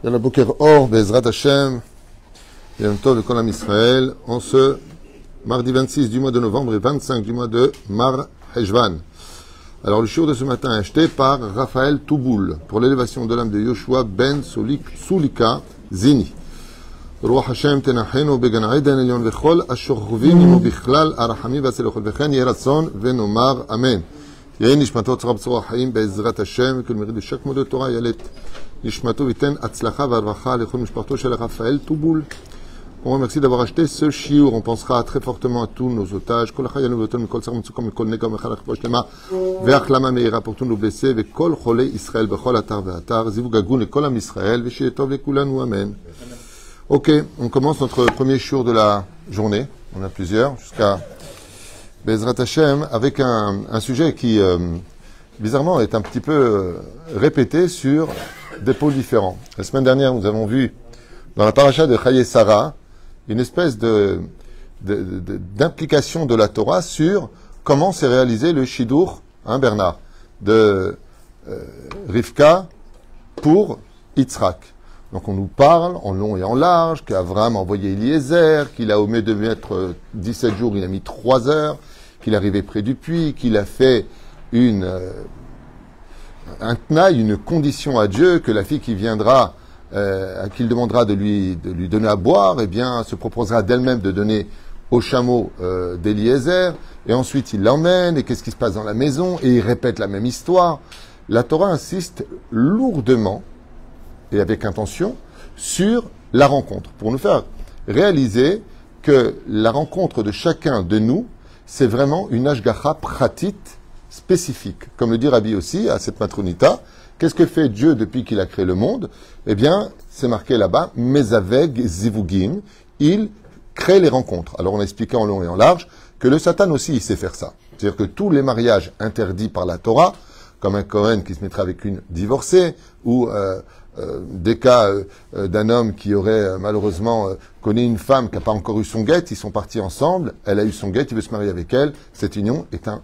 Yalla Boker Or, Bezrat Hashem, Yom Tov de Kolam Israël, en ce mardi 26 du mois de novembre et 25 du mois de Mar Heshvan. Alors le shiur de ce matin est acheté par Raphaël Touboul pour l'élévation de l'âme de Yoshua Ben Sulika Zini. רוח השם תנחנו בגן עדן עליון וכל השוכבים עמו בכלל הרחמים והצלחות וכן יהיה רצון ונאמר אמן. יהי נשמתו צרה בצורה החיים בעזרת השם וכל מריד ושק מודו תורה ילת נשמתו ויתן הצלחה והרווחה לכל משפחתו של רפאל טובול. On remercie d'avoir acheté ce shiur. On pensera très fortement à tous nos otages. כל החיילים ואותנו מכל צר מצוקה מכל נגע ומחלה רפואה שלמה והחלמה מהירה pour tous nos blessés וכל חולי ישראל בכל אתר ואתר. זיווג הגון לכל עם ישראל ושיהיה טוב לכולנו אמן. Ok, on commence notre premier shiur de la journée. On a plusieurs, jusqu'à Bezrat Hashem, avec un sujet qui, bizarrement, est un petit peu répété sur des pôles différents. La semaine dernière, nous avons vu, dans la paracha de Chaye Sarah, une espèce d'implication de la Torah sur comment s'est réalisé le Shidur, Bernard, de Rivka pour Yitzhak. Donc on nous parle en long et en large qu'Avraham a envoyé Eliezer, qu'il a omis de mettre 17 jours, il a mis 3 heures, qu'il est arrivé près du puits, qu'il a fait un tnaï, une condition à Dieu, que la fille qui viendra, à qui il demandera de lui donner à boire, eh bien se proposera d'elle-même de donner au chameau d'Eliezer, et ensuite il l'emmène, et qu'est-ce qui se passe dans la maison, et il répète la même histoire. La Torah insiste lourdement, et avec intention, sur la rencontre, pour nous faire réaliser que la rencontre de chacun de nous, c'est vraiment une ashgacha pratit spécifique. Comme le dit Rabbi aussi, à cette matronita, qu'est-ce que fait Dieu depuis qu'il a créé le monde? Eh bien, c'est marqué là-bas, Mezaveg Zivugim, il crée les rencontres. Alors on a expliqué en long et en large que le Satan aussi, il sait faire ça. C'est-à-dire que tous les mariages interdits par la Torah, comme un Kohen qui se mettrait avec une divorcée, ou des cas d'un homme qui aurait malheureusement connu une femme qui n'a pas encore eu son guet, ils sont partis ensemble, elle a eu son guet, il veut se marier avec elle, cette union est un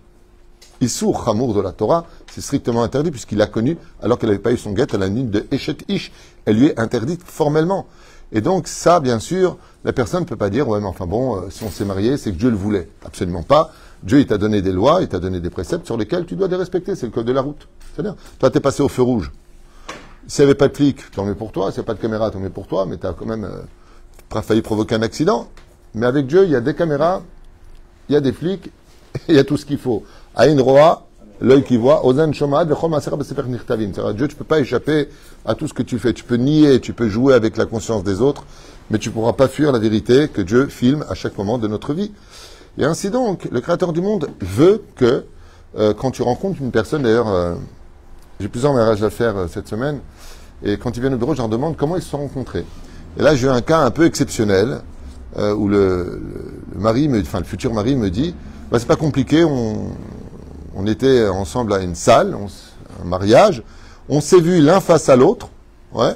Issour Chamour de la Torah, c'est strictement interdit puisqu'il l'a connue alors qu'elle n'avait pas eu son guet, elle a une ligne de Eshet Ish, elle lui est interdite formellement. Et donc ça, bien sûr, la personne ne peut pas dire, ouais mais enfin bon, si on s'est marié, c'est que Dieu le voulait. Absolument pas. Dieu, il t'a donné des lois, il t'a donné des préceptes sur lesquels tu dois les respecter, c'est le code de la route. C'est-à-dire, toi t'es passé au feu rouge. S'il n'y avait pas de flic, tant mieux pour toi. S'il n'y a pas de caméra, tant mieux pour toi. Mais tu as quand même failli provoquer un accident. Mais avec Dieu, il y a des caméras, il y a des flics, il y a tout ce qu'il faut. Aïn Roa, l'œil qui voit, Ozen Shomad, Vechol Maser Besefer Nichtavim. C'est-à-dire, Dieu, tu ne peux pas échapper à tout ce que tu fais. Tu peux nier, tu peux jouer avec la conscience des autres, mais tu ne pourras pas fuir la vérité que Dieu filme à chaque moment de notre vie. Et ainsi donc, le Créateur du monde veut que, quand tu rencontres une personne, d'ailleurs, j'ai plusieurs mariages à faire cette semaine, et quand ils viennent au bureau, je leur demande comment ils se sont rencontrés. Et là, j'ai eu un cas un peu exceptionnel, où le futur mari me dit, bah, c'est pas compliqué, on était ensemble à une salle, un mariage, on s'est vus l'un face à l'autre, ouais,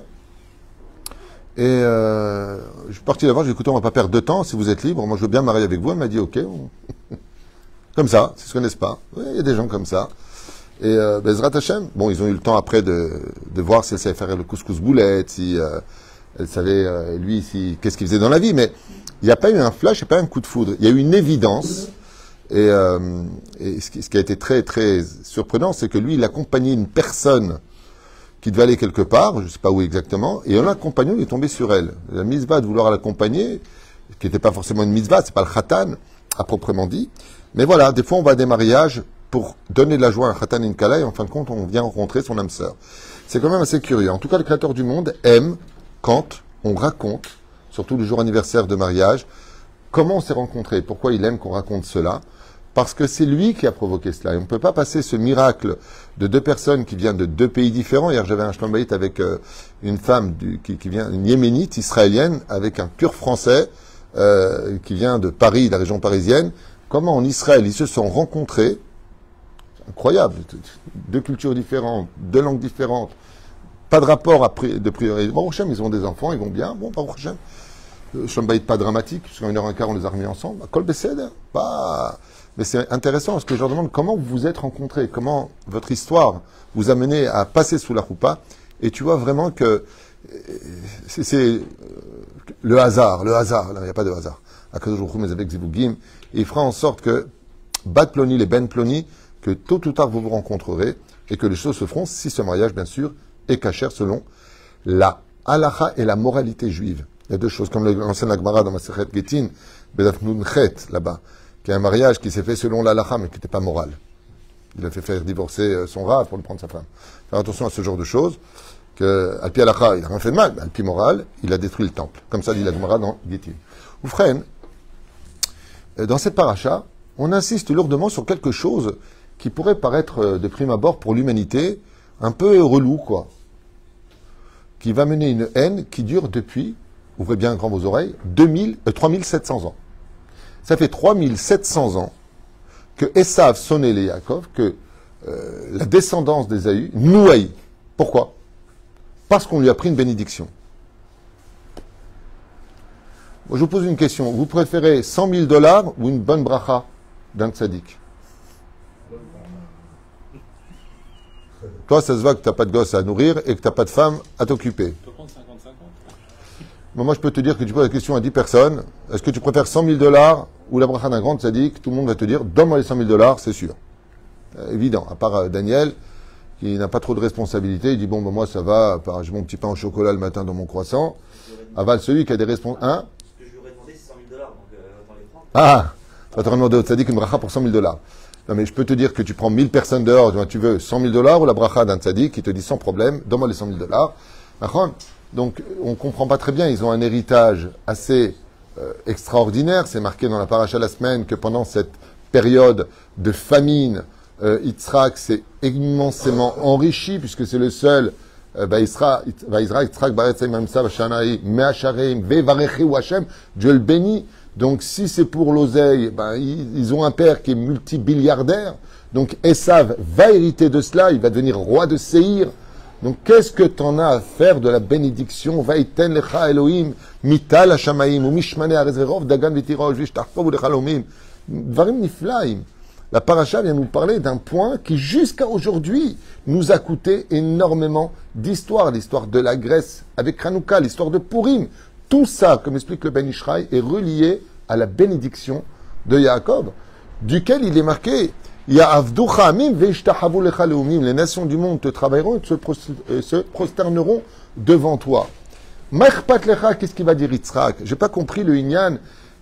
et je suis parti là-bas, j'ai dit, écoutez, on va pas perdre de temps, si vous êtes libre, moi je veux bien me marier avec vous. Elle m'a dit, ok, comme ça, ils se connaissent pas, il y a des gens comme ça. Et Bezrat Hashem, bon, ils ont eu le temps après de voir si elle savait faire le couscous boulette, si elle savait, lui, qu'est-ce qu'il faisait dans la vie, mais il n'y a pas eu un flash, il n'y a pas eu un coup de foudre. Il y a eu une évidence, et ce qui a été très, très surprenant, c'est que lui, il accompagnait une personne qui devait aller quelque part, je ne sais pas où exactement, et en l'accompagnant, il est tombé sur elle. La mitzvah de vouloir l'accompagner, qui n'était pas forcément une mitzvah, c'est pas le khatan, à proprement dit, mais voilà, des fois on va à des mariages pour donner de la joie à un khatan et une kala, et en fin de compte, on vient rencontrer son âme sœur. C'est quand même assez curieux. En tout cas, le Créateur du monde aime quand on raconte, surtout le jour anniversaire de mariage, comment on s'est rencontrés, pourquoi il aime qu'on raconte cela, parce que c'est lui qui a provoqué cela. Et on ne peut pas passer ce miracle de deux personnes qui viennent de deux pays différents. Hier, j'avais un shlambaït avec une femme qui vient, une yéménite israélienne, avec un pur français qui vient de Paris, de la région parisienne. Comment en Israël, ils se sont rencontrés, incroyable, deux cultures différentes, deux langues différentes, pas de rapport de priori. Baruch Hashem, ils ont des enfants, ils vont bien, bon, Baruch Hashem. Shlambaït pas dramatique, jusqu'à 1h15, on les a remis ensemble. Kol Beseder, pas... Mais c'est intéressant parce que je leur demande comment vous vous êtes rencontrés, comment votre histoire vous a mené à passer sous la roupa. Et tu vois vraiment que c'est le hasard, là, il n'y a pas de hasard. Akadosh Baruch Hu mezavek zivugim, et il fera en sorte que Bat Ploni, les Ben Ploni, que tôt ou tard vous vous rencontrerez, et que les choses se feront si ce mariage, bien sûr, est cachère selon la halacha et la moralité juive. Il y a deux choses, comme l'enseigne la Gemara dans Masechet Gittin, Bedaf Nun Chet, là-bas, qui est un mariage qui s'est fait selon la halacha, mais qui n'était pas moral. Il a fait faire divorcer son rave pour lui prendre sa femme. Faire attention à ce genre de choses, que Alpi halacha, il n'a rien fait de mal, mais Alpi moral, il a détruit le temple. Comme ça dit la Gemara dans Gittin. Oufren, dans cette paracha, on insiste lourdement sur quelque chose qui pourrait paraître de prime abord pour l'humanité un peu relou, quoi. Qui va mener une haine qui dure depuis, ouvrez bien grand vos oreilles, 3700 ans. Ça fait 3700 ans que Esav sonnait les Yaakov, que la descendance d'Ésaü nous haït. Pourquoi? Parce qu'on lui a pris une bénédiction. Moi, je vous pose une question. Vous préférez 100 000 $ ou une bonne bracha d'un tzaddik? Toi, ça se voit que tu n'as pas de gosse à nourrir et que tu n'as pas de femme à t'occuper. Moi, je peux te dire que tu poses la question à 10 personnes. Est-ce que tu préfères 100 000 $ ou la bracha d'un grand tzaddik? Tout le monde va te dire, donne-moi les 100 000 $, c'est sûr. Évident. À part Daniel, qui n'a pas trop de responsabilité. Il dit, bon, ben, moi, ça va. J'ai mon petit pain au chocolat le matin dans mon croissant. Aval celui qui a des responsabilités. Hein? Ce que je lui aurais demandé, c'est 100 000 $. Donc, autant les prendre. Ah! Tu vas te demander au tzaddik une bracha pour 100 000 $. Non, mais je peux te dire que tu prends 1000 personnes dehors, tu veux 100 000 $ ou la bracha d'un tzaddik qui te dit sans problème, donne-moi les 100 000 $. Donc, on ne comprend pas très bien. Ils ont un héritage assez extraordinaire. C'est marqué dans la paracha de la semaine que pendant cette période de famine, Yitzhak s'est immensément enrichi puisque c'est le seul. Dieu le bénit. Donc, si c'est pour l'oseille, ils ont un père qui est multibiliardaire. Donc, Esav va hériter de cela. Il va devenir roi de Séhir. Donc, qu'est-ce que tu en as à faire de la bénédiction? Vaïten lecha Elohim, mital hashamaim, ou mishmane arezerov, dagan vitiroj, vishtarpov lechalomim. Dvarim niflaim. La paracha vient nous parler d'un point qui, jusqu'à aujourd'hui, nous a coûté énormément d'histoire. L'histoire de la Grèce avec Hanouka, l'histoire de Purim. Tout ça, comme explique le Ben Ishraï, est relié à la bénédiction de Yaakov, duquel il est marqué les nations du monde te travailleront et se prosterneront devant toi. Qu'est-ce qu'il va dire Yitzhak? J'ai pas compris le Inyan,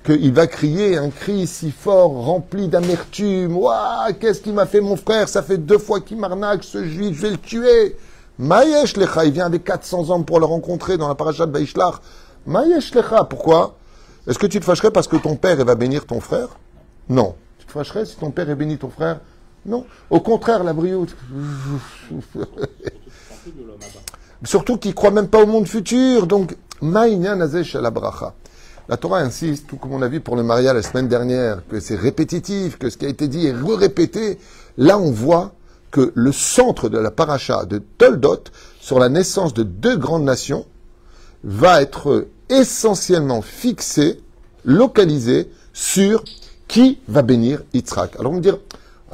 qu'il va crier un cri si fort, rempli d'amertume. Ouah, qu'est-ce qu'il m'a fait mon frère? Ça fait 2 fois qu'il m'arnaque, ce juif, je vais le tuer. Mayesh Lecha, il vient avec 400 hommes pour le rencontrer dans la paracha de Vaishlach. Mayesh Lecha, pourquoi? Est-ce que tu te fâcherais parce que ton père va bénir ton frère? Non. Tu te fâcherais si ton père est béni ton frère? Non. Au contraire, la brioute. Surtout qu'il ne croit même pas au monde futur. Donc, Maïnya Nazesh la bracha. La Torah insiste, tout comme on a vu pour le mariage la semaine dernière, que c'est répétitif, que ce qui a été dit est répété. Là, on voit que le centre de la paracha de Toldot, sur la naissance de 2 grandes nations, va être essentiellement fixé, localisé sur qui va bénir Yitzhak. Alors on me dire,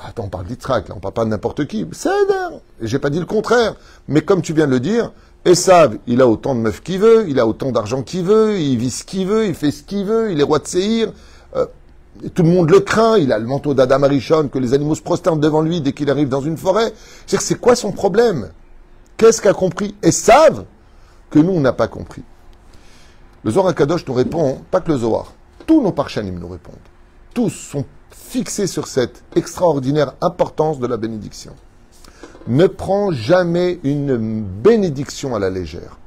attends, on parle d'Yitzhak, là, on parle pas de n'importe qui. C'est énorme. Et j'ai pas dit le contraire. Mais comme tu viens de le dire, Esav, il a autant de meufs qu'il veut, il a autant d'argent qu'il veut, il vit ce qu'il veut, il fait ce qu'il veut, il est roi de Séhir. Tout le monde le craint, il a le manteau d'Adam Arishon, que les animaux se prosternent devant lui dès qu'il arrive dans une forêt. C'est quoi son problème? Qu'est-ce qu'a compris Esav que nous, on n'a pas compris? Le Zohar HaKadosh nous répond, pas que le Zohar, tous nos parchanim nous répondent. Tous sont fixés sur cette extraordinaire importance de la bénédiction. Ne prends jamais une bénédiction à la légère.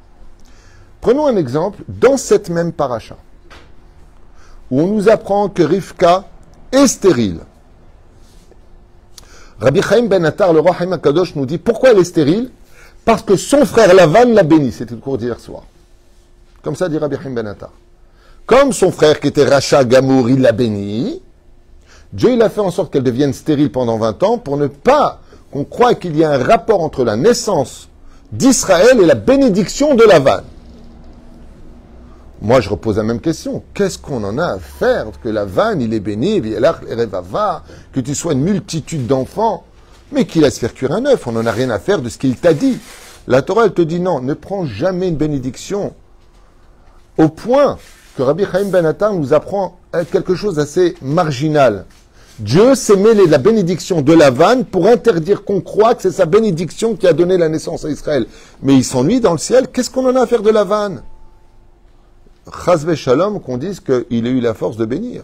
Prenons un exemple dans cette même paracha, où on nous apprend que Rivka est stérile. Rabbi Chaim Ben Attar, le roi Chaim HaKadosh, nous dit pourquoi elle est stérile? Parce que son frère Lavan l'a béni. C'était le cours d'hier soir. Comme ça dit Rabbi Chaim Ben Attar. Comme son frère qui était Racha Gamour, il l'a béni, Dieu il a fait en sorte qu'elle devienne stérile pendant 20 ans pour ne pas qu'on croie qu'il y a un rapport entre la naissance d'Israël et la bénédiction de Lavan. Moi, je repose la même question. Qu'est-ce qu'on en a à faire que Lavan, il est béni, que tu sois une multitude d'enfants, mais qu'il laisse faire cuire un œuf. On n'en a rien à faire de ce qu'il t'a dit. La Torah, elle te dit non, ne prends jamais une bénédiction. Au point que Rabbi Chaim Ben Attar nous apprend quelque chose d'assez marginal. Dieu s'est mêlé de la bénédiction de la vanne pour interdire qu'on croie que c'est sa bénédiction qui a donné la naissance à Israël. Mais il s'ennuie dans le ciel. Qu'est-ce qu'on en a à faire de la vanne? Chazve Shalom, qu'on dise qu'il a eu la force de bénir.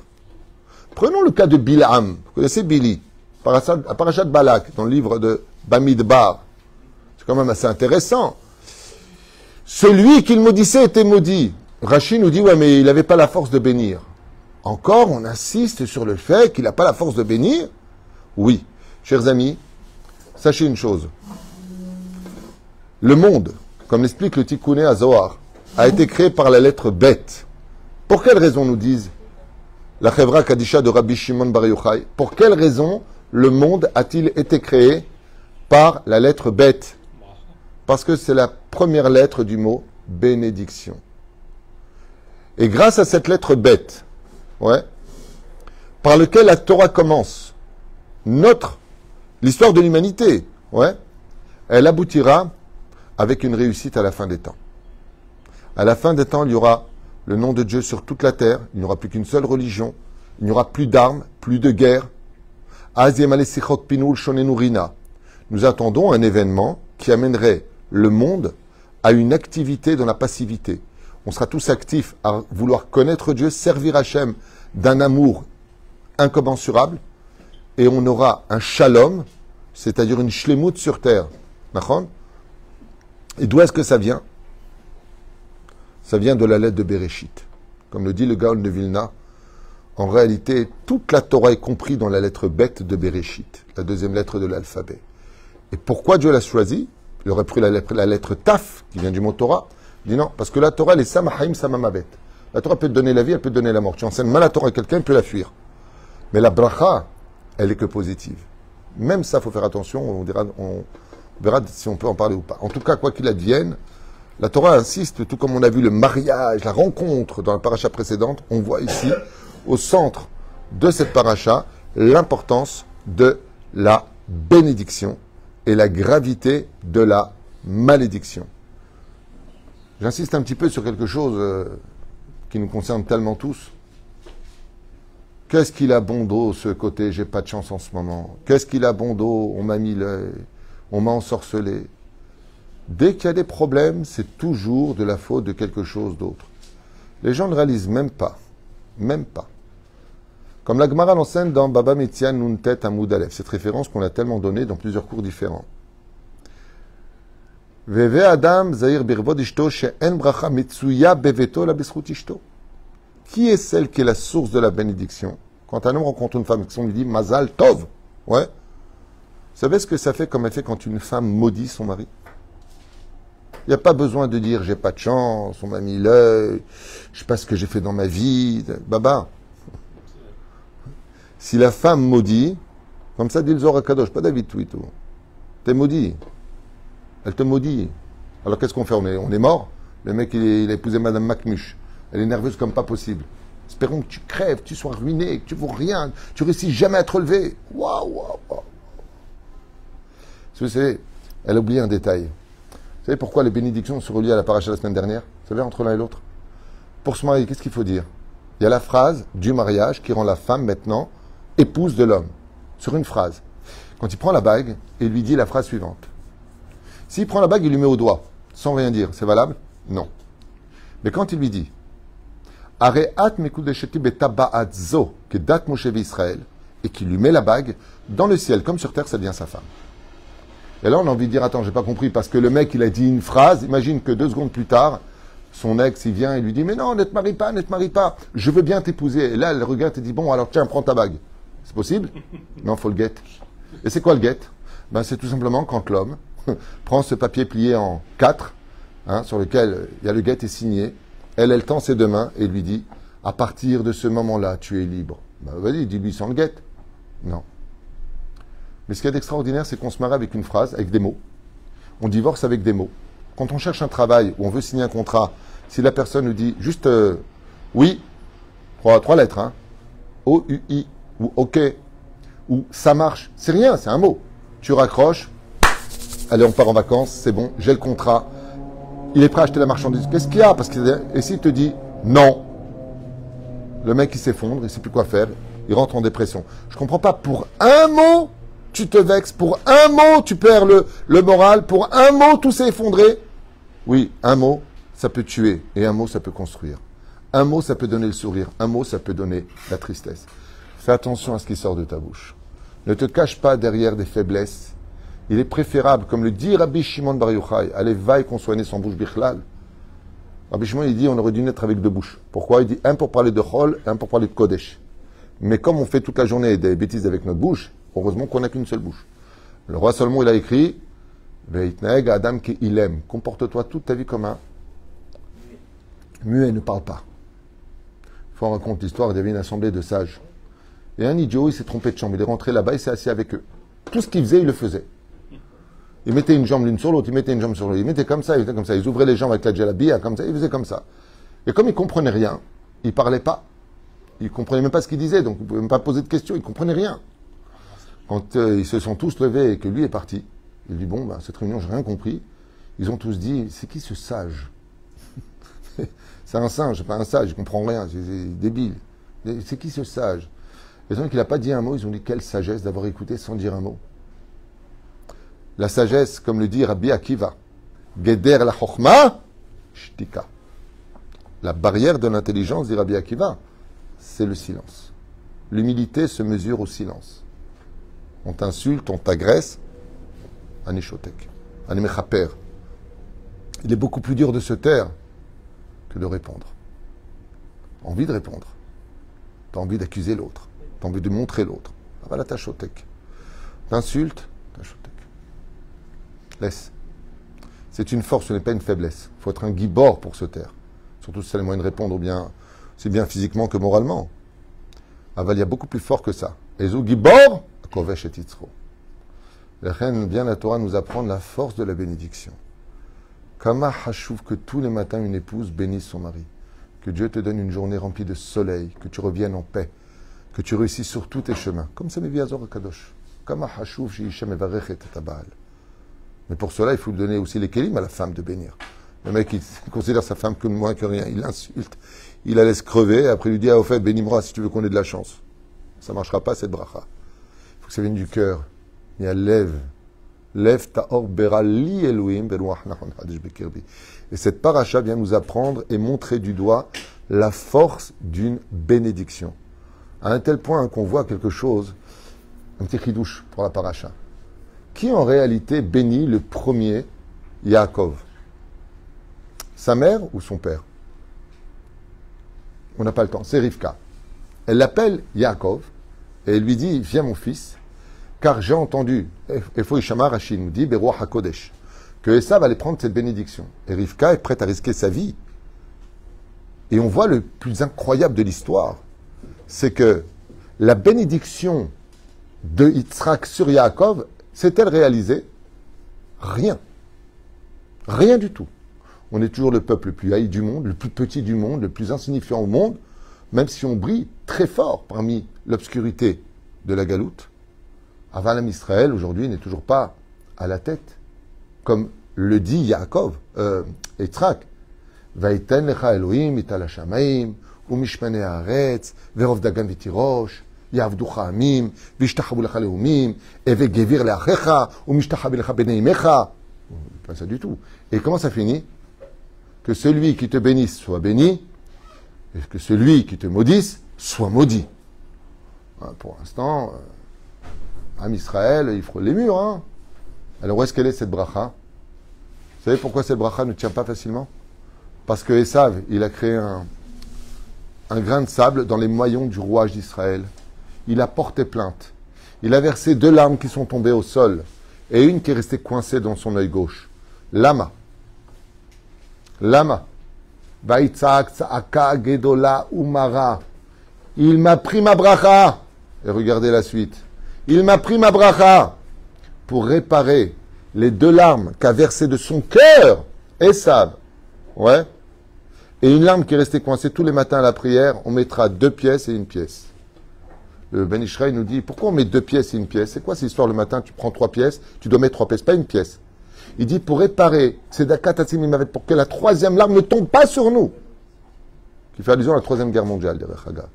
Prenons le cas de Bil'am. Vous connaissez Bili, Parashat Balak, dans le livre de Bamidbar. C'est quand même assez intéressant. Celui qu'il maudissait était maudit. Rachid nous dit, ouais, mais il n'avait pas la force de bénir. Encore, on insiste sur le fait qu'il n'a pas la force de bénir. Oui, chers amis, sachez une chose. Le monde, comme l'explique le Tikkuné à Zohar, a été créé par la lettre Bet. Pour quelle raison nous disent la Chevra Kadisha de Rabbi Shimon Bar Yochai? Pour quelle raison le monde a-t-il été créé par la lettre Bet? Parce que c'est la première lettre du mot bénédiction. Et grâce à cette lettre Bet, ouais, par lequel la Torah commence, l'histoire de l'humanité, ouais, elle aboutira avec une réussite à la fin des temps. À la fin des temps, il y aura le nom de Dieu sur toute la terre, il n'y aura plus qu'une seule religion, il n'y aura plus d'armes, plus de guerre. Nous attendons un événement qui amènerait le monde à une activité dans la passivité. On sera tous actifs à vouloir connaître Dieu, servir Hachem d'un amour incommensurable, et on aura un shalom, c'est-à-dire une shlemut sur terre. Et d'où est-ce que ça vient? Ça vient de la lettre de Bereshit. Comme le dit le Gaon de Vilna, en réalité, toute la Torah est comprise dans la lettre Bet de Bereshit, la deuxième lettre de l'alphabet. Et pourquoi Dieu l'a choisi? Il aurait pris la lettre Taf, qui vient du mot Torah. Il dit non, parce que la Torah, elle est Samahaim Samamavet. La Torah peut te donner la vie, elle peut te donner la mort. Tu enseignes mal la Torah à quelqu'un, il peut la fuir. Mais la bracha, elle est que positive. Même ça, il faut faire attention, on verra si on peut en parler ou pas. En tout cas, quoi qu'il advienne, la Torah insiste, tout comme on a vu le mariage, la rencontre dans la paracha précédente, on voit ici, au centre de cette paracha, l'importance de la bénédiction et la gravité de la malédiction. J'insiste un petit peu sur quelque chose qui nous concerne tellement tous. Qu'est-ce qu'il a bon dos, ce côté, j'ai pas de chance en ce moment. Qu'est-ce qu'il a bon dos, on m'a mis l'œil, on m'a ensorcelé. Dès qu'il y a des problèmes, c'est toujours de la faute de quelque chose d'autre. Les gens ne réalisent même pas. Comme la Gemara l'enseigne dans Baba Metzian Nuntet Amoud Aleph, cette référence qu'on a tellement donnée dans plusieurs cours différents. Veve Adam Zahir Birvod Ishto She'en Bracha Mitsuya Beveto la Beschut Ishto. Qui est celle qui est la source de la bénédiction? Quand un homme rencontre une femme, on lui dit Mazal Tov. Ouais. Vous savez ce que ça fait comme effet quand une femme maudit son mari? Il n'y a pas besoin de dire j'ai pas de chance, on m'a mis l'œil, je sais pas ce que j'ai fait dans ma vie. Baba. Si la femme maudit, comme ça dit le Zohar Kadosh, pas David Twitou, t'es maudit. Elle te maudit. Alors qu'est-ce qu'on fait? On est mort. Le mec, il a épousé Madame Macmuche. Elle est nerveuse comme pas possible. Espérons que tu crèves, que tu sois ruiné, que tu ne vaux rien, tu réussis jamais à te relever. Waouh. Vous savez, elle a oublié un détail. Vous savez pourquoi les bénédictions sont reliées à la paracha la semaine dernière? Vous savez, entre l'un et l'autre? Pour se marier, qu'est-ce qu'il faut dire? Il y a la phrase du mariage qui rend la femme maintenant épouse de l'homme. Sur une phrase. Quand il prend la bague, il lui dit la phrase suivante. S'il prend la bague, il lui met au doigt, sans rien dire. C'est valable? Non. Mais quand il lui dit Areat mekudesheti betaba'atzo kedat Moshe Israël, et qu'il lui met la bague, dans le ciel comme sur terre, ça devient sa femme. Et là, on a envie de dire, attends, j'ai pas compris, parce que le mec, il a dit une phrase, imagine que 2 secondes plus tard, son ex, il vient et lui dit, mais non, ne te marie pas, je veux bien t'épouser. Et là, elle regarde et dit, bon, alors tiens, prends ta bague. C'est possible? Non, faut le guet. Et c'est quoi le guet? Ben, c'est tout simplement quand l'homme prend ce papier plié en 4, sur lequel il y a le guet est signé, elle tend ses 2 mains et lui dit, à partir de ce moment-là, tu es libre. Ben, vas-y, dis-lui sans le guet. Non. Mais ce qu'il y a d'extraordinaire, c'est qu'on se marie avec une phrase, avec des mots. On divorce avec des mots. Quand on cherche un travail ou on veut signer un contrat, si la personne nous dit juste oui, 3 lettres, O-U-I, ou OK, ou ça marche, c'est rien, c'est un mot. Tu raccroches, allez, on part en vacances, c'est bon, j'ai le contrat. Il est prêt à acheter la marchandise. Qu'est-ce qu'il y a? Et s'il te dit non, le mec il s'effondre, il ne sait plus quoi faire, il rentre en dépression. Je ne comprends pas, pour un mot, tu te vexes, pour un mot, tu perds le moral, pour un mot, tout s'est effondré. Oui, un mot, ça peut tuer, et un mot, ça peut construire. Un mot, ça peut donner le sourire, un mot, ça peut donner la tristesse. Fais attention à ce qui sort de ta bouche. Ne te cache pas derrière des faiblesses. Il est préférable, comme le dit Rabbi Shimon Bar Yochai, allez, vaille qu'on soit né sans bouche bichlal. Rabbi Shimon, il dit, on aurait dû naître avec deux bouches. Pourquoi? Il dit, un pour parler de Chol, et un pour parler de Kodesh. Mais comme on fait toute la journée des bêtises avec notre bouche, heureusement qu'on n'a qu'une seule bouche. Le roi Salomon, il a écrit, Veitnaeg Adam ki ilem. Comporte-toi toute ta vie comme un muet, ne parle pas. Il faut en raconter l'histoire, il y avait une assemblée de sages. Et un idiot, il s'est trompé de chambre. Il est rentré là-bas, il s'est assis avec eux. Tout ce qu'il faisait, il le faisait. Il mettait une jambe l'une sur l'autre, il mettait une jambe sur l'autre. Il mettait comme ça, il faisait comme ça. Ils ouvraient les jambes avec la djellabia, comme ça, il faisait comme ça. Et comme il ne comprenait rien, il ne parlait pas. Il ne comprenait même pas ce qu'il disait, donc il ne pouvait même pas poser de questions, il ne comprenait rien. Quand ils se sont tous levés et que lui est parti, il dit, bon, cette réunion, j'ai rien compris. Ils ont tous dit, c'est qui ce sage? C'est un singe, c'est pas un sage, il ne comprend rien, c'est débile. C'est qui ce sage? Les gens qui n'a pas dit un mot, ils ont dit, quelle sagesse d'avoir écouté sans dire un mot. La sagesse, comme le dit Rabbi Akiva, Geder la Chochma, Shtika. La barrière de l'intelligence, dit Rabbi Akiva, c'est le silence. L'humilité se mesure au silence. On t'insulte, on t'agresse, Anishotek, Animechaper. Il est beaucoup plus dur de se taire que de répondre. T'as envie de répondre. T'as envie d'accuser l'autre. T'as envie de montrer l'autre. Voilà ta chotek. T'insultes, ta chotek. Laisse. C'est une force, ce n'est pas une faiblesse. Il faut être un guibord pour se taire. Surtout si c'est le moyen de répondre, ou bien, c'est bien physiquement que moralement. Aval, il y a beaucoup plus fort que ça. Ezo guibor, kovesh et titzro. La reine, bien la Torah nous apprendre la force de la bénédiction. Kama hachouv, que tous les matins une épouse bénisse son mari. Que Dieu te donne une journée remplie de soleil, que tu reviennes en paix, que tu réussisses sur tous tes chemins. Comme ça, Mevi Azor Kadosh. Kama hachouv, Shishem evarech et tabal. Mais pour cela, il faut lui donner aussi les kélim à la femme de bénir. Le mec, il considère sa femme comme moins que rien. Il l'insulte, il la laisse crever, et après il lui dit, ah, au fait, bénis-moi si tu veux qu'on ait de la chance. Ça ne marchera pas, cette bracha. Il faut que ça vienne du cœur. Il y a lève. Lève ta or berali Elohim bekirbi. Et cette paracha vient nous apprendre et montrer du doigt la force d'une bénédiction. À un tel point qu'on voit quelque chose, un petit chidouche pour la paracha. Qui en réalité bénit le premier Yaakov? Sa mère ou son père? On n'a pas le temps. C'est Rivka. Elle l'appelle Yaakov et elle lui dit, viens mon fils, car j'ai entendu, Efo Ishama Rashi nous dit, Beruach HaKodesh, que Esav allait prendre cette bénédiction. Et Rivka est prête à risquer sa vie. Et on voit le plus incroyable de l'histoire, c'est que la bénédiction de Yitzhak sur Yaakov, s'est-elle réalisée? Rien. Rien du tout. On est toujours le peuple le plus haï du monde, le plus petit du monde, le plus insignifiant au monde, même si on brille très fort parmi l'obscurité de la galoute. Avalam Israël, aujourd'hui, n'est toujours pas à la tête, comme le dit Yaakov, Yitzhak. Vaïten lecha Elohim ital hashamayim, umishmane haaretz, verov dagan v'tirosh, yavducha amim, v'ishtachavu lecha leumim, eve gevir leachecha, umishtachavu lecha bnei imecha. Pas ça du tout. Et comment ça finit? Que celui qui te bénisse soit béni, et que celui qui te maudisse soit maudit. Pour l'instant, Am Israël, il frôle les murs. Hein. Alors où est-ce qu'elle est cette bracha? Vous savez pourquoi cette bracha ne tient pas facilement? Parce que Esav, il a créé un grain de sable dans les moyons du rouage d'Israël. Il a porté plainte. Il a versé 2 larmes qui sont tombées au sol et une qui est restée coincée dans son œil gauche. Lama. Lama. Vaïtsak, Tsa'aka, Gedola, Umara. Il m'a pris ma bracha. Et regardez la suite. Il m'a pris ma bracha pour réparer les 2 larmes qu'a versées de son cœur Esav. Ouais. Et une larme qui est restée coincée tous les matins à la prière, on mettra 2 pièces et 1 pièce. Le Ben Ishraï nous dit, pourquoi on met 2 pièces et 1 pièce? C'est quoi cette histoire le matin? Tu prends 3 pièces, tu dois mettre 3 pièces, pas 1 pièce. Il dit pour réparer Tzedaka Tatsim Imavet, pour que la troisième larme ne tombe pas sur nous. Qui fait allusion à la troisième guerre mondiale, dirait Chaga.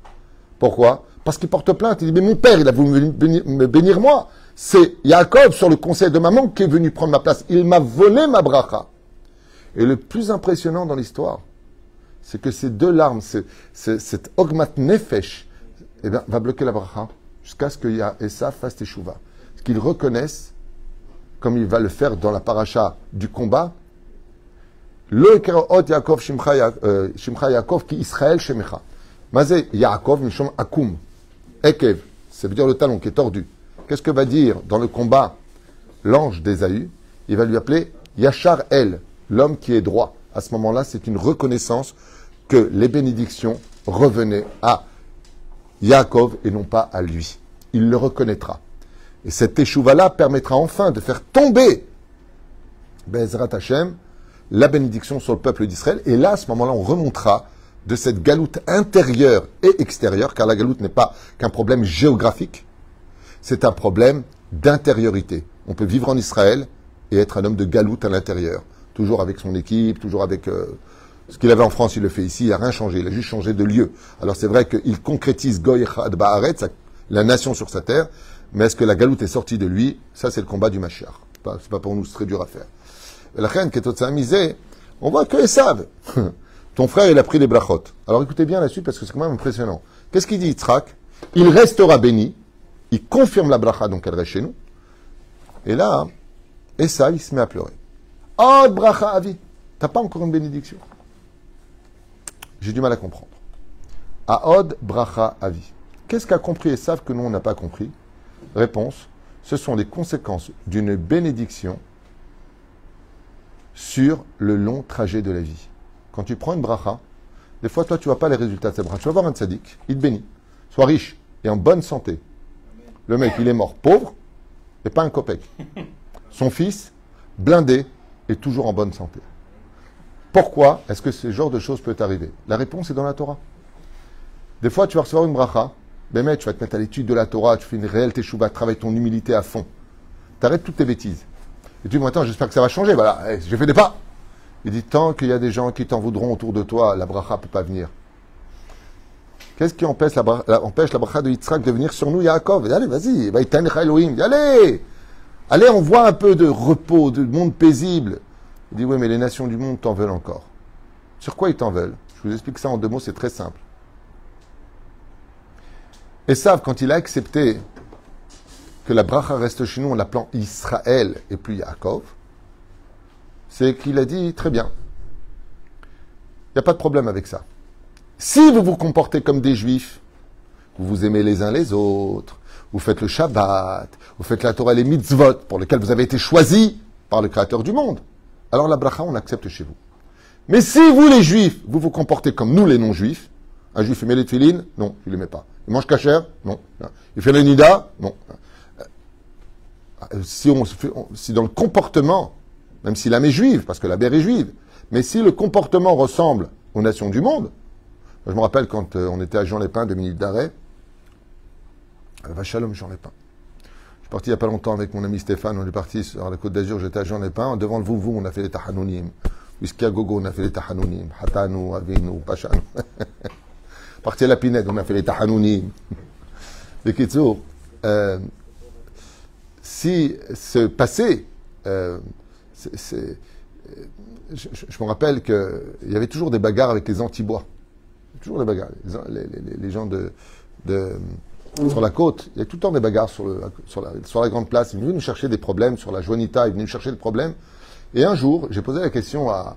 Pourquoi? Parce qu'il porte plainte. Il dit, mais mon père, il a voulu me bénir moi. C'est Yaakov, sur le conseil de maman, qui est venu prendre ma place. Il m'a volé ma bracha. Et le plus impressionnant dans l'histoire, c'est que ces deux larmes, cette Ogmat Nefesh, eh bien, va bloquer la bracha jusqu'à ce qu'il y a Esav fasse teshuva. Ce qu'ils reconnaissent, comme il va le faire dans la paracha du combat, le Keraot Yaakov Shimcha Yaakov qui Israël Shemecha. Mazé Yaakov Mishom Akum. Ekev, ça veut dire le talon qui est tordu. Qu'est-ce que va dire dans le combat l'ange d'Ésaü? Il va lui appeler Yachar El, l'homme qui est droit. À ce moment-là, c'est une reconnaissance que les bénédictions revenaient à Yaakov et non pas à lui. Il le reconnaîtra. Et cette échouva-là permettra enfin de faire tomber Be'ezrat Hashem, la bénédiction sur le peuple d'Israël. Et là, à ce moment-là, on remontera de cette galoute intérieure et extérieure, car la galoute n'est pas qu'un problème géographique, c'est un problème d'intériorité. On peut vivre en Israël et être un homme de galoute à l'intérieur, toujours avec son équipe, toujours avec ce qu'il avait en France, il le fait ici, il n'a rien changé, il a juste changé de lieu. Alors c'est vrai qu'il concrétise Goy Echad Ba'aretz, la nation sur sa terre, mais est-ce que la galoute est sortie de lui? Ça, c'est le combat du Mashiach. C'est pas pour nous, c'est très dur à faire. Et la reine qui est au misé, on voit que Esav. Ton frère, il a pris les brachot. Alors écoutez bien la suite parce que c'est quand même impressionnant. Qu'est-ce qu'il dit Yitzhak? Il restera béni. Il confirme la bracha, donc elle reste chez nous. Et là, Esav, il se met à pleurer. Oh, bracha avi. T'as pas encore une bénédiction. J'ai du mal à comprendre. Aod bracha avi. Qu'est-ce qu'a compris Esav que nous, on n'a pas compris? Réponse. Ce sont les conséquences d'une bénédiction sur le long trajet de la vie. Quand tu prends une bracha, des fois, toi, tu ne vois pas les résultats de cette bracha. Tu vas voir un tzaddik, il te bénit. Sois riche et en bonne santé. Le mec, il est mort pauvre et pas un copec. Son fils, blindé et toujours en bonne santé. Pourquoi est-ce que ce genre de choses peut arriver? La réponse est dans la Torah. Des fois, tu vas recevoir une bracha, mais mec, tu vas te mettre à l'étude de la Torah, tu fais une réelle teshuva, travaille ton humilité à fond. Tu arrêtes toutes tes bêtises. Et tu dis, moi, attends, j'espère que ça va changer. Voilà, j'ai fait des pas. Il dit, tant qu'il y a des gens qui t'en voudront autour de toi, la bracha ne peut pas venir. Qu'est-ce qui empêche la bracha de Yitzhak de venir sur nous, Yaakov? Allez, vas-y, Elohim, allez! Allez, on voit un peu de repos, de monde paisible. Il dit, oui, mais les nations du monde t'en veulent encore. Sur quoi ils t'en veulent? Je vous explique ça en deux mots, c'est très simple. Esav, quand il a accepté que la bracha reste chez nous en l'appelant Israël et puis Yaakov, c'est qu'il a dit, très bien, il n'y a pas de problème avec ça. Si vous vous comportez comme des juifs, vous vous aimez les uns les autres, vous faites le Shabbat, vous faites la Torah et les mitzvot pour lesquels vous avez été choisis par le Créateur du monde, alors la bracha, on l'accepte chez vous. Mais si vous, les juifs, vous vous comportez comme nous, les non-juifs, un juif met les tefilines? Non, il ne les met pas. Il mange kasher? Non. Il fait le nida? Non. Si dans le comportement, même si l'âme est juive, parce que la mère est juive, mais si le comportement ressemble aux nations du monde, je me rappelle quand on était à Jean-les-Pins, 2 minutes d'arrêt, Vachalom Jean-les-Pins. Je suis parti il n'y a pas longtemps avec mon ami Stéphane, on est parti sur la Côte d'Azur, j'étais à Jean-les-Pins, devant le Vouvou, on a fait les Tahanounim. Whisky à gogo, on a fait les Tahanounim. Hatanou, Avinu, Pachanou. Parti à la Pinède, on a fait les Tahanounim. Les Kitsour, si ce passé, je me rappelle qu'il y avait toujours des bagarres avec les anti-bois. Toujours des bagarres. Les gens sur la côte, il y a tout le temps des bagarres sur la grande place. Ils venaient nous chercher des problèmes sur la Joanita, ils venaient nous chercher des problèmes. Et un jour, j'ai posé la question à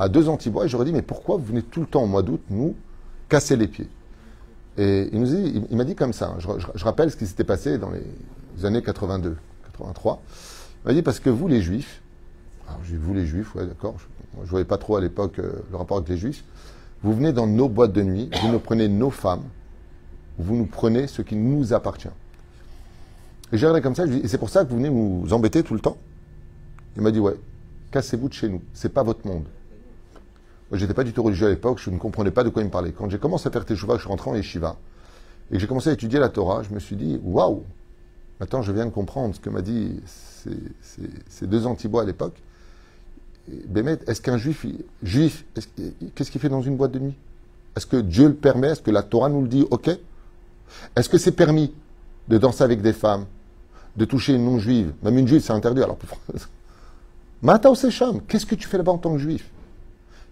2 anti-bois et j'aurais dit, mais pourquoi vous venez tout le temps au mois d'août nous casser les pieds? Et il m'a dit comme ça, je rappelle ce qui s'était passé dans les années 82, 83. Il m'a dit, parce que vous les juifs, alors j'ai dit, vous les juifs, ouais d'accord, je ne voyais pas trop à l'époque le rapport avec les juifs, vous venez dans nos boîtes de nuit, vous nous prenez nos femmes, vous nous prenez ce qui nous appartient. Et j'ai regardé comme ça, je lui ai dit, et c'est pour ça que vous venez nous embêter tout le temps? Il m'a dit, ouais, cassez-vous de chez nous, c'est pas votre monde. Moi, j'étais pas du tout religieux à l'époque, je ne comprenais pas de quoi il me parlait. Quand j'ai commencé à faire Teshuvah, je suis rentré en Yeshiva, et que j'ai commencé à étudier la Torah, je me suis dit, waouh, maintenant je viens de comprendre ce que m'a dit ces 2 anti-bois à l'époque. Bémet, est-ce qu'un juif, qu'est-ce qu'il fait dans une boîte de nuit? Est-ce que Dieu le permet? Est-ce que la Torah nous le dit? Ok. Est-ce que c'est permis de danser avec des femmes, de toucher une non-juive? Même une juive, c'est interdit. Alors, Mata ou Secham, qu'est-ce que tu fais là-bas en tant que juif?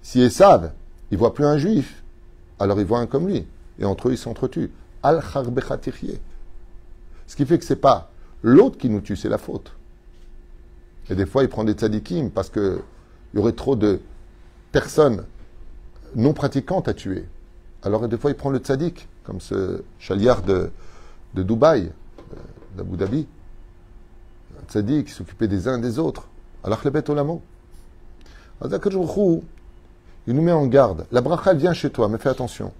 Si Esav, il voit plus un juif, alors il voit un comme lui. Et entre eux, ils s'entretuent. Al-Kharbechatirie. Ce qui fait que c'est pas l'autre qui nous tue, c'est la faute. Et des fois, il prend des tzadikim parce qu'il y aurait trop de personnes non pratiquantes à tuer. Alors, des fois, il prend le tzadik, comme ce chaliard de Dubaï, d'Abu Dhabi. Un tzadik qui s'occupait des uns et des autres. Alors, les bêtes au lamo. Il nous met en garde. La bracha, elle vient chez toi, mais fais attention.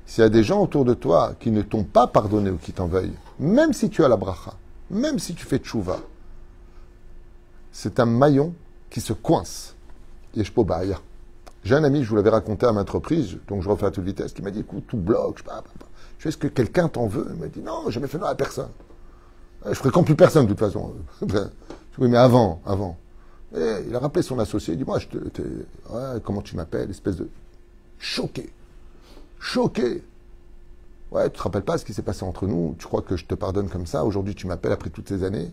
S'il y a des gens autour de toi qui ne t'ont pas pardonné ou qui t'en veuillent, même si tu as la bracha, même si tu fais tchouva, c'est un maillon qui se coince. J'ai un ami, je vous l'avais raconté à maintes reprises, donc je refais à toute vitesse, qui m'a dit, écoute, tout bloque, je fais ce que quelqu'un t'en veut. Il m'a dit, non, j'ai jamais fait non à personne. Je fréquente plus personne de toute façon. Oui, mais avant. Et il a rappelé son associé, il dit, moi, ouais, comment tu m'appelles, espèce de... Choqué. Ouais, tu te rappelles pas ce qui s'est passé entre nous, tu crois que je te pardonne comme ça, aujourd'hui tu m'appelles après toutes ces années.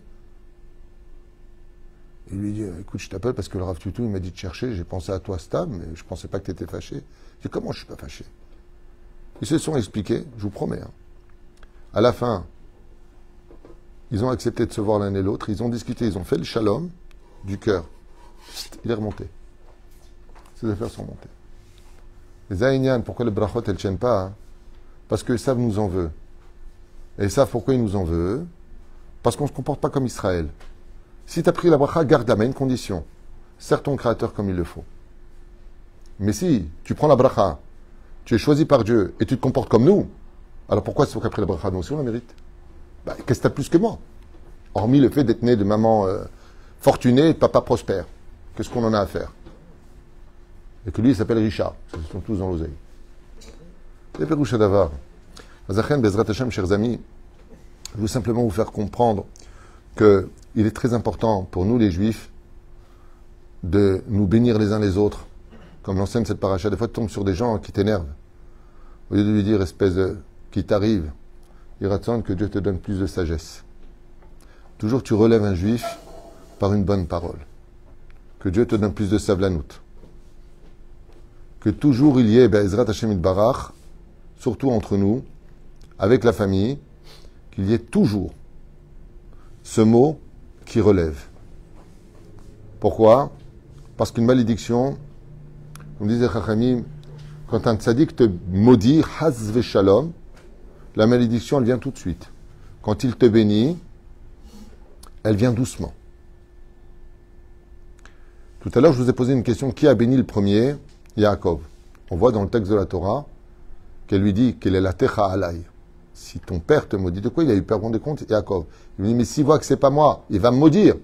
Il lui dit, écoute, je t'appelle parce que le Rav Tutu, il m'a dit de chercher, j'ai pensé à toi, Stab, mais je pensais pas que tu étais fâché. Je dis, comment je suis pas fâché? Ils se sont expliqués, je vous promets. Hein. À la fin, ils ont accepté de se voir l'un et l'autre, ils ont discuté, ils ont fait le shalom du cœur. Il est remonté. Ses affaires sont remontées. Les Aïnian, pourquoi le brachot, elles ne tiennent pas? Hein? Parce que Esav nous en veut. Et Esav, pourquoi il nous en veut? Parce qu'on ne se comporte pas comme Israël. Si tu as pris la bracha, garde la main, une condition. Sers ton créateur comme il le faut. Mais si tu prends la bracha, tu es choisi par Dieu et tu te comportes comme nous, alors pourquoi c'est qu'après la bracha, nous aussi on la mérite? Qu'est-ce que tu as plus que moi? Hormis le fait d'être né de maman fortunée et de papa prospère. Qu'est-ce qu'on en a à faire? Et que lui, il s'appelle Richard. Ils sont tous dans l'oseille. Les Péroucha d'Avar. Azachen, Bezrat Hashem, chers amis, je veux simplement vous faire comprendre qu'il est très important pour nous, les Juifs, de nous bénir les uns les autres. Comme l'enseigne cette paracha, des fois tu tombes sur des gens qui t'énervent. Au lieu de lui dire, espèce de qui t'arrive, il attend que Dieu te donne plus de sagesse. Toujours tu relèves un Juif par une bonne parole. Que Dieu te donne plus de sablanout. Que toujours il y ait, Ezrat Hashem Itbarach, surtout entre nous, avec la famille, qu'il y ait toujours ce mot qui relève. Pourquoi? Parce qu'une malédiction, comme disait Chachamim, quand un tzaddik te maudit, Haz Veshalom, la malédiction, elle vient tout de suite. Quand il te bénit, elle vient doucement. Tout à l'heure, je vous ai posé une question. Qui a béni le premier? Yaakov. On voit dans le texte de la Torah qu'elle lui dit qu'elle est la techa alay. Si ton père te maudit, de quoi il a eu peur de compte? Yaakov. Il lui dit, mais s'il voit que c'est pas moi, il va me maudire.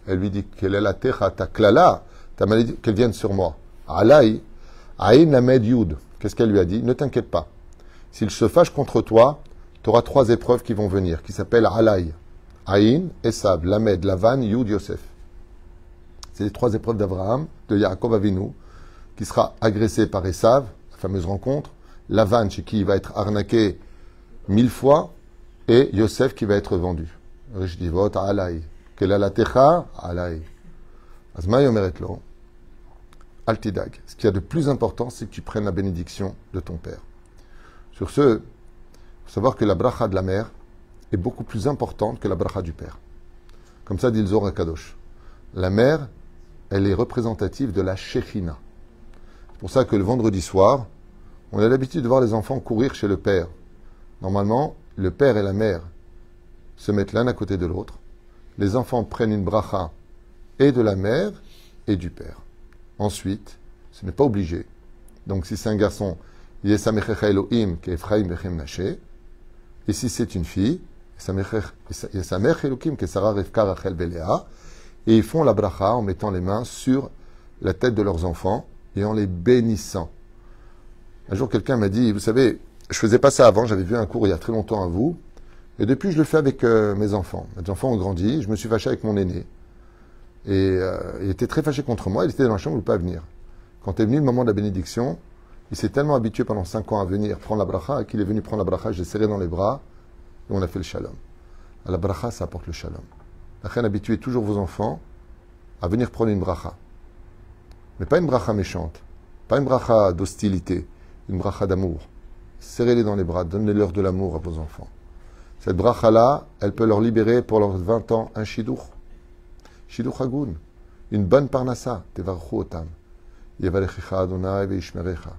Elle lui dit qu'elle est la techa ta klala, ta maladie, qu'elle vienne sur moi. Alay, aïn lamed yud. Qu'est-ce qu'elle lui a dit? Ne t'inquiète pas. S'il se fâche contre toi, tu auras 3 épreuves qui vont venir, qui s'appellent alay. Aïn, Esav, Lamed, Lavan, Yud, Yosef. C'est les 3 épreuves d'Abraham, de Yaakov Avinu, qui sera agressé par Esav, la fameuse rencontre, Lavan, chez qui il va être arnaqué 1000 fois, et Yosef qui va être vendu. Rishdivot, alay. Quelle est la techa? Alay. Azma yomeretlo. Altidag. Ce qu'il y a de plus important, c'est que tu prennes la bénédiction de ton père. Sur ce, il faut savoir que la bracha de la mère est beaucoup plus importante que la bracha du père. Comme ça dit le Zohar Kadosh. La mère, elle est représentative de la Shechina. C'est pour ça que le vendredi soir, on a l'habitude de voir les enfants courir chez le père. Normalement, le père et la mère se mettent l'un à côté de l'autre. Les enfants prennent une bracha et de la mère et du père. Ensuite, ce n'est pas obligé. Donc si c'est un garçon, Yesamechecha Elohim ke Ephraim bechem Naché. Et si c'est une fille, Yesamech Elohim ke Sarah Rivka Rachel Belea. Et ils font la bracha en mettant les mains sur la tête de leurs enfants et en les bénissant. Un jour, quelqu'un m'a dit, vous savez, je faisais pas ça avant, j'avais vu un cours il y a très longtemps à vous, et depuis je le fais avec mes enfants. Mes enfants ont grandi, je me suis fâché avec mon aîné. Et il était très fâché contre moi, il était dans la chambre, il ne voulait pas venir. Quand est venu le moment de la bénédiction, il s'est tellement habitué pendant 5 ans à venir prendre la bracha, qu'il est venu prendre la bracha, je l'ai serré dans les bras, et on a fait le shalom. À la bracha, ça apporte le shalom. La reine habituez toujours vos enfants à venir prendre une bracha. Mais pas une bracha méchante, pas une bracha d'hostilité, une bracha d'amour. Serrez-les dans les bras, donnez-leur de l'amour à vos enfants. Cette bracha-là, elle peut leur libérer pour leurs 20 ans un shidduch. Shidduch hagoun. Une bonne parnassa. Tevarchu otam. Yevalechicha Adonai veishmerecha.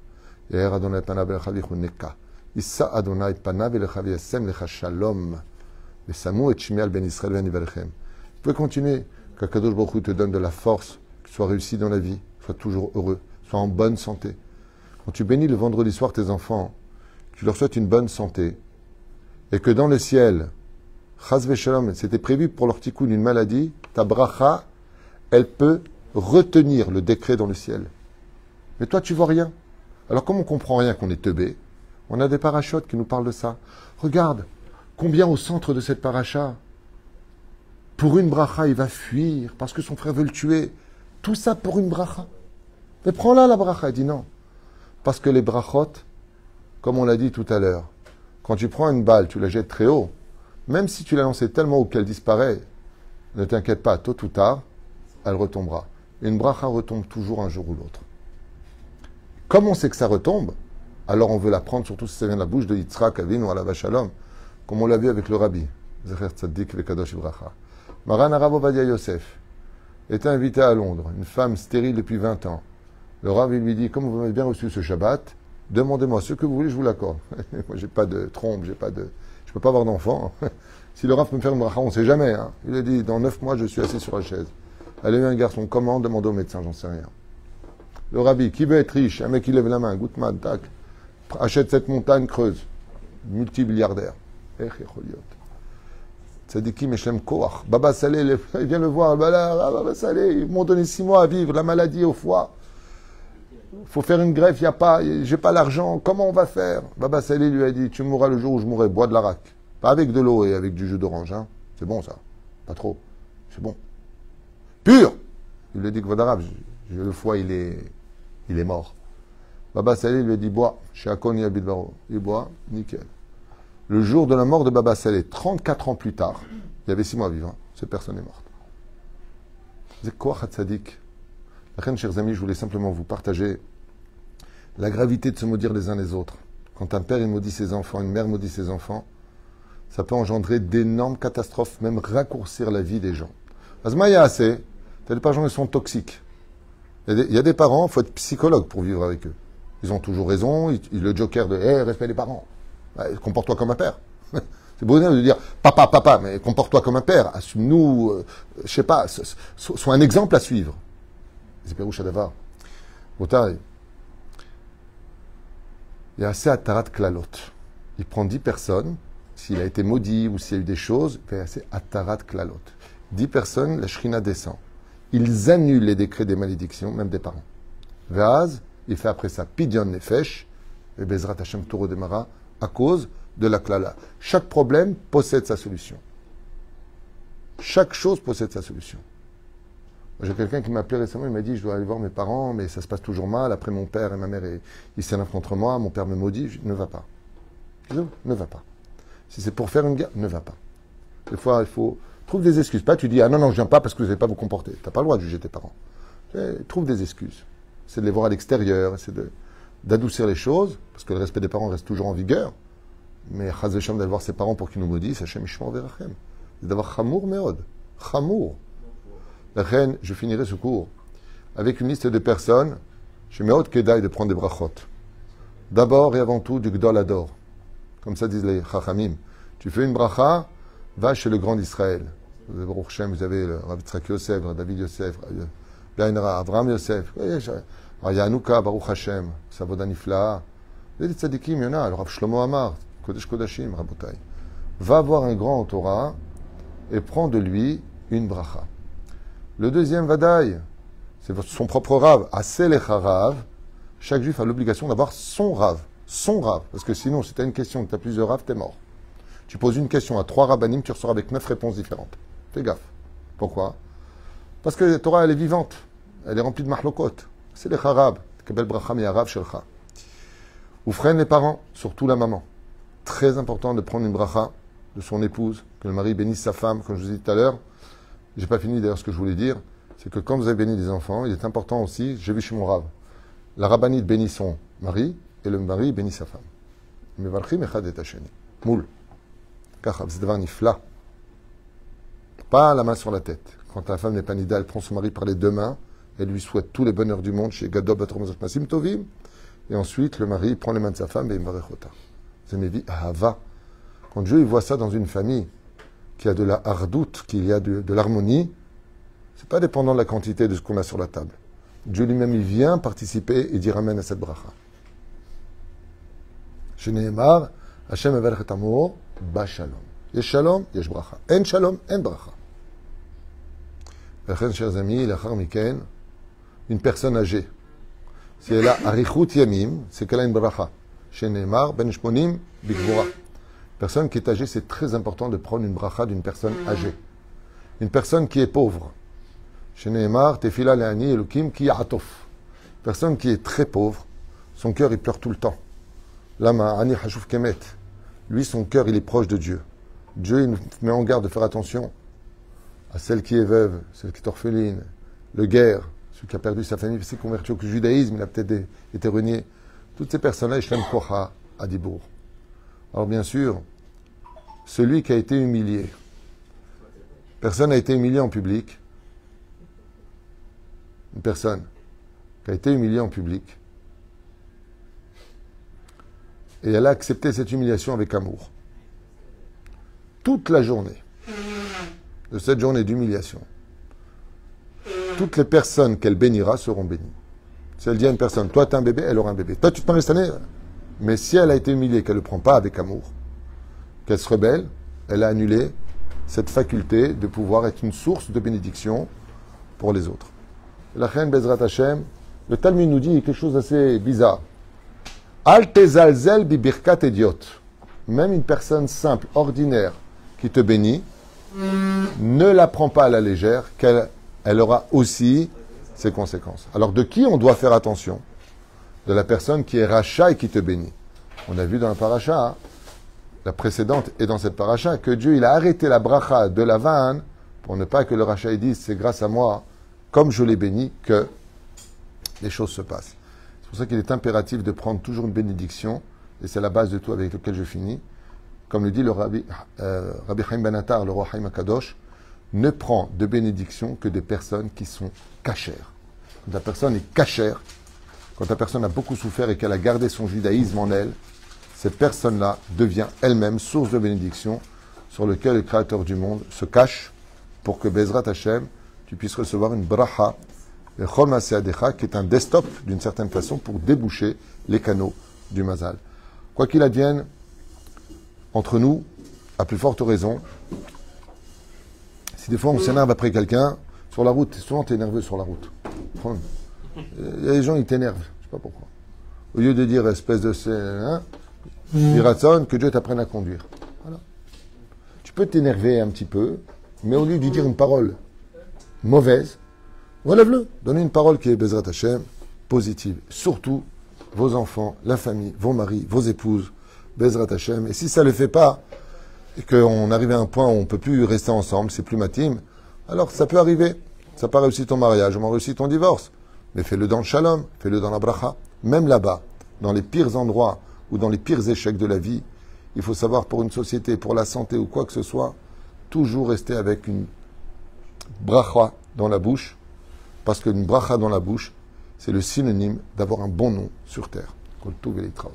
Yeher Adonai panav elecha vichuneka. Issa Adonai panav elecha v'yasem lecha shalom. Vesamu et shmial ben Israël ben yivalechem. Vous pouvez continuer. Qu'Akadosh Baruch Hu te donne de la force, que tu sois réussi dans la vie, sois toujours heureux, sois en bonne santé. Quand tu bénis le vendredi soir tes enfants, tu leur souhaites une bonne santé, et que dans le ciel, chas v'shalom, c'était prévu pour leur tikkun une maladie, ta bracha, elle peut retenir le décret dans le ciel. Mais toi, tu vois rien. Alors, comme on comprend rien qu'on est teubé, on a des parachutes qui nous parlent de ça. Regarde, combien au centre de cette paracha, pour une bracha, il va fuir parce que son frère veut le tuer. Tout ça pour une bracha. Mais prends-la, la bracha. Il dit non. Parce que les brachot, comme on l'a dit tout à l'heure, quand tu prends une balle, tu la jettes très haut, même si tu l'as lancée tellement haut qu'elle disparaît, ne t'inquiète pas, tôt ou tard, elle retombera. Une bracha retombe toujours un jour ou l'autre. Comme on sait que ça retombe, alors on veut la prendre, surtout si ça vient de la bouche de Yitzhak Avinu ou Alav Shalom, comme on l'a vu avec le Rabbi, Zecher Tzaddik Vekadosh Ibracha. Maran Arav Ovadia Yosef était invité à Londres, une femme stérile depuis 20 ans. Le Rav lui dit, comme vous m'avez bien reçu ce Shabbat, demandez-moi ce que vous voulez, je vous l'accorde. Moi, j'ai pas de trompe, je peux pas avoir d'enfant. Si le Rav peut me faire une bracha, on ne sait jamais. Hein. Il a dit, dans 9 mois, je suis assis sur la chaise. Elle a eu un garçon, comment? Demandez au médecin, j'en sais rien. Le Rabbi, qui veut être riche? Un mec qui lève la main, Goutman, tac, achète cette montagne creuse, multimilliardaire. Tzadikim Eshem Koach. Baba Saleh, il vient le voir. Baba Saleh, ils m'ont donné 6 mois à vivre, la maladie au foie. Il faut faire une greffe, il n'y a pas, j'ai pas l'argent, comment on va faire? Baba Saleh lui a dit, tu mourras le jour où je mourrai, bois de l'arak. Pas avec de l'eau et avec du jus d'orange, hein. C'est bon ça, pas trop, c'est bon. Pur! Il lui a dit que Vadarab, le foie il est mort. Baba Saleh lui a dit, bois, chez Akoni Abidbaro. Il boit, nickel. Le jour de la mort de Baba Saleh, 34 ans plus tard, il y avait 6 mois à vivre, hein, cette personne est morte. C'est quoi Hatzadik? Chers amis, je voulais simplement vous partager la gravité de se maudire les uns les autres. Quand un père il maudit ses enfants, une mère maudit ses enfants, ça peut engendrer d'énormes catastrophes, même raccourcir la vie des gens. Azmaya assez, les parents ils sont toxiques. Il y a des parents, il faut être psychologue pour vivre avec eux. Ils ont toujours raison, le joker de hey, respect des parents. Ouais, comporte-toi comme un père. C'est beau de dire papa, mais comporte-toi comme un père. Assume-nous, je sais pas, sois un exemple à suivre. Zéperouch Adavar. Botaï. Il y a assez Atarat Klalot. Il prend 10 personnes, s'il a été maudit ou s'il y a eu des choses, il y a assez Atarat Klalot. 10 personnes, la Shrina descend. Ils annulent les décrets des malédictions, même des parents. Vaz, il fait après ça Pidyon Nefesh, et Bezrat Hashem Touro Demara, à cause de la Klala. Chaque problème possède sa solution. Chaque chose possède sa solution. J'ai quelqu'un qui m'a appelé récemment, il m'a dit, je dois aller voir mes parents, mais ça se passe toujours mal. Après, mon père et ma mère, ils s'énervent contre moi, mon père me maudit, je ne va pas. Ne va pas. Si c'est pour faire une guerre, ne va pas. Des fois, il faut... Trouve des excuses. Pas tu dis, ah non, je viens pas parce que vous n'allez pas vous comporter. Tu n'as pas le droit de juger tes parents. Trouve des excuses. C'est de les voir à l'extérieur, c'est d'adoucir les choses, parce que le respect des parents reste toujours en vigueur. Mais Chaz V'Shem d'aller voir ses parents pour qu'ils nous maudissent, Hashem Ishmael Verachem. C'est d'avoir Chamour Meod. Chamour. La reine, je finirai ce cours avec une liste de personnes, chez Meod Kedai de prendre des brachot. D'abord et avant tout du Gdol Ador. Comme ça disent les Chachamim. Tu fais une bracha, va chez le grand d'Israël. Vous avez Baruch Hashem, vous avez le Rav Yitzhak Yosef, David Yosef, Avraham Yosef, Yanouka, Baruch Hashem, Savoda Niflaa. Il y a des tzadikim, il y en a. Le Rav Shlomo Amar, Kodesh Kodashim, Rabotai. Va voir un grand en Torah et prends de lui une bracha. Le deuxième Vadaï, c'est son propre Rav. Aselecha Rav. Chaque juif a l'obligation d'avoir son Rav. Son Rav. Parce que sinon, si tu as une question que tu as plusieurs Rav, tu es mort. Tu poses une question à 3 rabbanim, tu ressors avec 9 réponses différentes. Fais gaffe. Pourquoi? Parce que la Torah, elle est vivante. Elle est remplie de mahlokot. C'est les charab. Kabel bracha mi harav shelcha. Ou freinent les parents, surtout la maman. Très important de prendre une bracha de son épouse, que le mari bénisse sa femme, comme je vous ai dit tout à l'heure. J'ai pas fini d'ailleurs ce que je voulais dire. C'est que quand vous avez béni des enfants, il est important aussi, j'ai vu chez mon rave, la rabbinite bénit son mari et le mari bénit sa femme. Mevarchim echad et hasheni. Moul. Kacha, c'est devant nifla. Pas la main sur la tête. Quand la femme n'est pas nida, elle prend son mari par les deux mains, elle lui souhaite tous les bonheurs du monde chez Gadob Batromazot Masim Tovim, et ensuite le mari prend les mains de sa femme et il marechota. C'est mes vies, ahava. Quand Dieu il voit ça dans une famille, qu'il y a de la hardout, qu'il y a de l'harmonie, c'est pas dépendant de la quantité de ce qu'on a sur la table. Dieu lui-même, il vient participer et dire amen à cette bracha. Shneimar, Hashem avarech et amor, ba shalom. Yesh shalom, yesh bracha. En shalom, en bracha. Vechen, chers amis, lachar miken, une personne âgée, si elle a arichut yamim, c'est qu'elle a une bracha. Shneimar, ben shmonim, bigvura. Personne qui est âgée, c'est très important de prendre une bracha d'une personne âgée. Une personne qui est pauvre. Shneimar, tefila le'ani elukim ki ya'atof. Personne qui est très pauvre, son cœur il pleure tout le temps. Lama ani hashuf kemet. Lui, son cœur il est proche de Dieu. Dieu il nous met en garde de faire attention à celle qui est veuve, celle qui est orpheline, le guerre, celui qui a perdu sa famille, qui s'est converti au judaïsme, il a peut-être été renié. Toutes ces personnes-là, Ishlem Kocha à Dibour. Alors bien sûr, celui qui a été humilié, personne n'a été humilié en public, une personne qui a été humiliée en public, et elle a accepté cette humiliation avec amour. Toute la journée de cette journée d'humiliation, toutes les personnes qu'elle bénira seront bénies. Si elle dit à une personne, toi tu as un bébé, elle aura un bébé. Toi tu te maries cette année. Mais si elle a été humiliée, qu'elle ne le prend pas avec amour, qu'elle se rebelle, elle a annulé cette faculté de pouvoir être une source de bénédiction pour les autres. La reine Bezrat Hashem, le Talmud nous dit quelque chose d'assez bizarre. Al tezalzel bi birkat idiot. Même une personne simple, ordinaire, qui te bénit, ne la prends pas à la légère, qu'elle aura aussi ses conséquences. Alors de qui on doit faire attention? De la personne qui est racha et qui te bénit. On a vu dans la paracha, la précédente et dans cette paracha, que Dieu il a arrêté la bracha de la vanne pour ne pas que le racha dise c'est grâce à moi, comme je l'ai béni, que les choses se passent. C'est pour ça qu'il est impératif de prendre toujours une bénédiction, et c'est la base de tout avec lequel je finis. Comme le dit le Rabbi Chaim Ben Attar, le roi Chaim HaKadosh, ne prend de bénédiction que des personnes qui sont cachères. Quand la personne est cachère, quand la personne a beaucoup souffert et qu'elle a gardé son judaïsme en elle, cette personne-là devient elle-même source de bénédiction sur lequel le Créateur du monde se cache pour que Bezrat Hashem, tu puisses recevoir une bracha, le Chol Maaseh Yadecha, qui est un desktop d'une certaine façon pour déboucher les canaux du Mazal. Quoi qu'il advienne, entre nous, à plus forte raison, si des fois on s'énerve après quelqu'un, sur la route, souvent tu es nerveux sur la route. Il y a des gens, ils t'énervent, je sais pas pourquoi. Au lieu de dire espèce de Iratson, que Dieu t'apprenne à conduire. Voilà. Tu peux t'énerver un petit peu, mais au lieu de dire une parole mauvaise, relève-le. Donnez une parole qui est Bezrat Hashem, positive. Surtout, vos enfants, la famille, vos maris, vos épouses, Bezrat Hashem. Et si ça ne le fait pas, et qu'on arrive à un point où on ne peut plus rester ensemble, c'est plus matim, alors ça peut arriver. Ça n'a pas réussi ton mariage, on a réussi ton divorce. Mais fais-le dans le shalom, fais-le dans la bracha. Même là-bas, dans les pires endroits ou dans les pires échecs de la vie, il faut savoir pour une société, pour la santé ou quoi que ce soit, toujours rester avec une bracha dans la bouche, parce qu'une bracha dans la bouche, c'est le synonyme d'avoir un bon nom sur terre. Kol tov v'leitraot.